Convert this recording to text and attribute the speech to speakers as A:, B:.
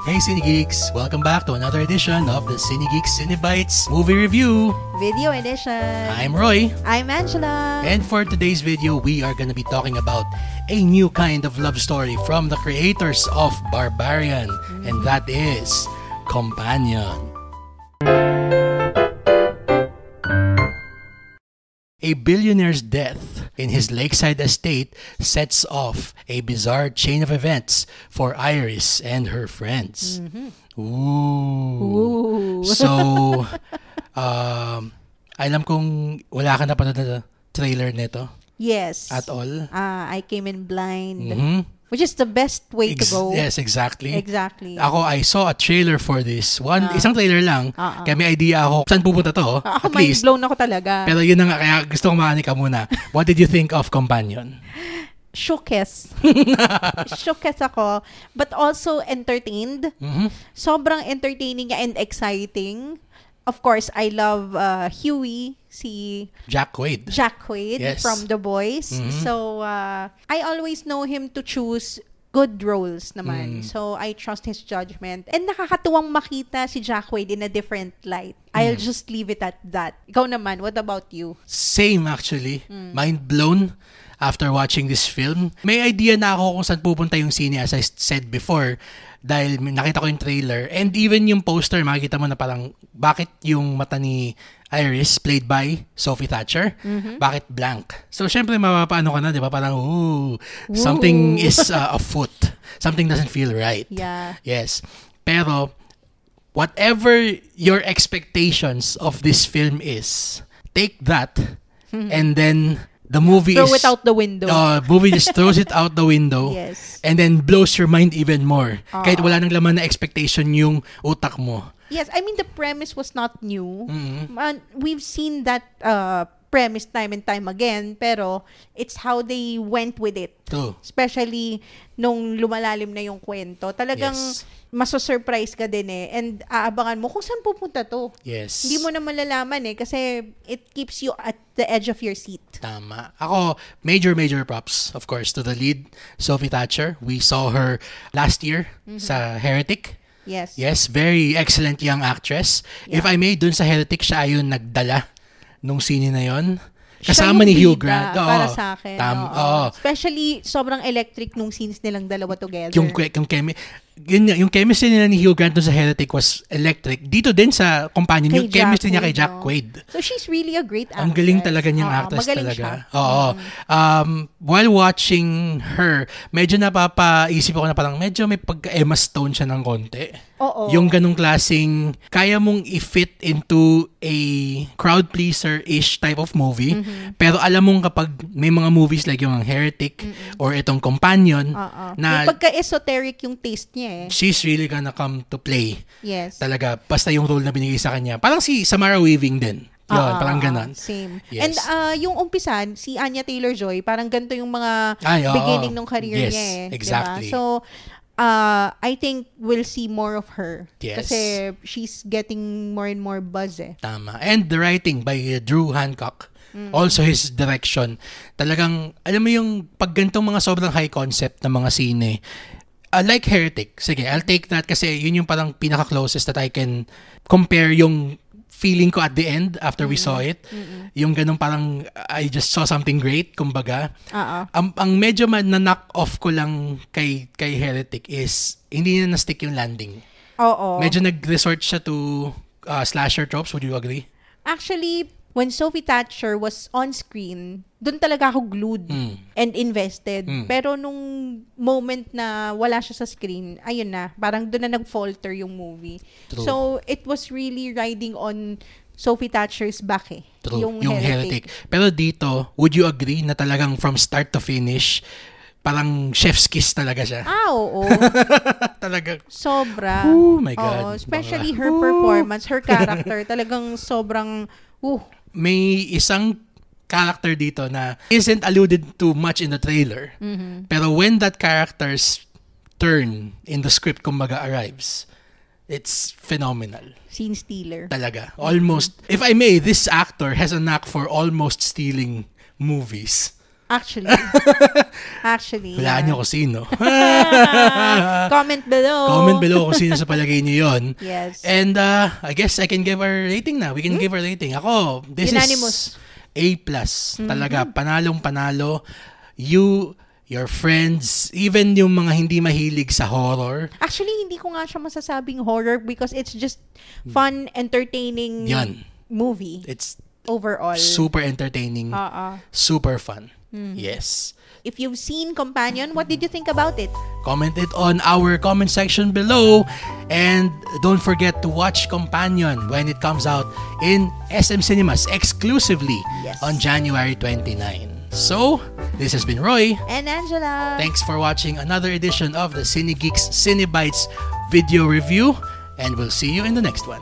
A: Hey Cinegeeks! Welcome back to another edition of the Cinegeeks Cinebites Movie Review.
B: Video edition.
A: I'm Roy.
B: I'm Angela.
A: And for today's video, we are going to be talking about a new kind of love story from the creators of Barbarian. And that is Companion. A billionaire's death in his lakeside estate sets off a bizarre chain of events for Iris and her friends. Ooh. So, alam kong wala ka na pa na trailer nito?
B: Yes.
A: At all?
B: I came in blind. Which is the best way to go.
A: Yes, exactly.
B: Exactly.
A: Ako, I saw a trailer for this. Isang trailer lang. Kaya may idea ako saan pupunta to.
B: Ako mind-blown ako talaga.
A: Pero yun na nga, kaya gusto kong makani ka muna. What did you think of Companion?
B: Shookes. Shookes ako. But also entertained. Sobrang entertaining and exciting. Of course, I love Huey, si
A: Jack Quaid. Yes.
B: From The Boys. So, I always know him to choose good roles naman. So, I trust his judgment. And nakakatuwang makita si Jack Quaid in a different light. I'll just leave it at that. Ikaw naman, what about you?
A: Same actually. Mind blown after watching this film. May idea na ako kung saan pupunta yung scene, as I said before. Dahil nakita ko yung trailer and even yung poster, makikita mo na parang bakit yung mata ni Iris played by Sophie Thatcher, bakit blank? So syempre mapapaano ka na, di ba? Parang something is afoot. Something doesn't feel right.
B: Yeah.
A: Yes. Pero whatever your expectations of this film is, take that and then the movie
B: throw it out the window.
A: Movie just throws it out the window.
B: Yes.
A: And then blows your mind even more. Kahit wala nang laman na expectation yung utak mo.
B: Yes, I mean the premise was not new. We've seen that premise time and time again, pero it's how they went with it.
A: True.
B: Especially nung lumalalim na yung kwento. Talagang maso-surprise ka din eh. And aabangan mo kung saan pupunta to.
A: Yes.
B: Hindi mo na malalaman eh kasi it keeps you at the edge of your seat.
A: Tama. Ako, major props, of course, to the lead, Sophie Thatcher. We saw her last year sa Heretic.
B: Yes.
A: Yes, very excellent young actress. Yeah. If I may, dun sa Heretic, siya ayun nagdala nung scene na yon. Kasama ni Hugh Grant.
B: Para sa akin.
A: Especially,
B: sobrang electric nung scenes nilang dalawa together.
A: Yung chemistry nila ni Hugh Grant sa Heretic was electric. Dito din sa Companion, yung chemistry niya kay Jack Quaid.
B: So she's really a great actress.
A: Ang galing talaga niyang actress talaga. Oo. While watching her, medyo napapaisip ako na parang medyo may pagka-Emma Stone siya ng konti.
B: Oo.
A: Yung ganung klaseng kaya mong i-fit into a crowd pleaser-ish type of movie. Pero alam mong kapag may mga movies like yung Heretic or itong Companion na
B: may pagka-esoteric yung taste niya eh.
A: She's really gonna come to play.
B: Yes.
A: Talaga, basta yung role na binigay sa kanya. Parang si Samara Weaving din. Yun, parang ganon.
B: Same.
A: Yes.
B: And yung umpisan, si Anya Taylor-Joy, parang ganito yung mga beginning ng career niya eh.
A: Exactly.
B: Diba? So, I think we'll see more of her.
A: Yes.
B: Kasi she's getting more and more buzz eh.
A: Tama. And the writing by Drew Hancock. Also his direction. Talagang, alam mo yung pag ganitong mga sobrang high concept na mga sine, like Heretic, sige, I'll take that kasi yun yung parang pinaka-closest that I can compare yung feeling ko at the end after we saw it. Yung ganun parang I just saw something great, kumbaga. Ang medyo na-knock off ko lang kay Heretic is hindi na na-stick yung landing. Medyo nag-resort siya to slasher tropes. Would you agree?
B: Actually, when Sophie Thatcher was on screen, doon talaga ako glued and invested. Pero nung moment na wala siya sa screen, ayun na, parang doon na nag-falter yung movie.
A: True.
B: So, it was really riding on Sophie Thatcher's back eh.
A: True. Yung Heretic. Pero dito, would you agree na talagang from start to finish, parang chef's kiss talaga siya?
B: Oo.
A: Talaga.
B: Sobra.
A: Oh my God.
B: Especially her performance, her character, talagang sobrang,
A: may isang character dito na isn't alluded to much in the trailer. Pero when that character's turn in the script kumbaga arrives, it's phenomenal.
B: Scene stealer.
A: Talaga. Almost, if I may, this actor has a knack for almost stealing movies.
B: Actually.
A: Hulaan nyo kung sino.
B: Comment below.
A: Comment below kung sino sa palagay nyo yun.
B: Yes.
A: And I guess I can give our rating na. We can give our rating. Ako, this
B: Unanimous.
A: is A+. Talaga, panalong-panalo. You, your friends, even yung mga hindi mahilig sa horror.
B: Actually, hindi ko nga siya masasabing horror because it's just fun, entertaining movie.
A: It's
B: overall
A: super entertaining. Super fun. Yes.
B: If you've seen Companion, what did you think about it?
A: Comment it on our comment section below. And don't forget to watch Companion when it comes out in SM Cinemas exclusively on January 29. So, this has been Roy
B: and Angela.
A: Thanks for watching another edition of the Cine Geeks Cinebites video review, and we'll see you in the next one.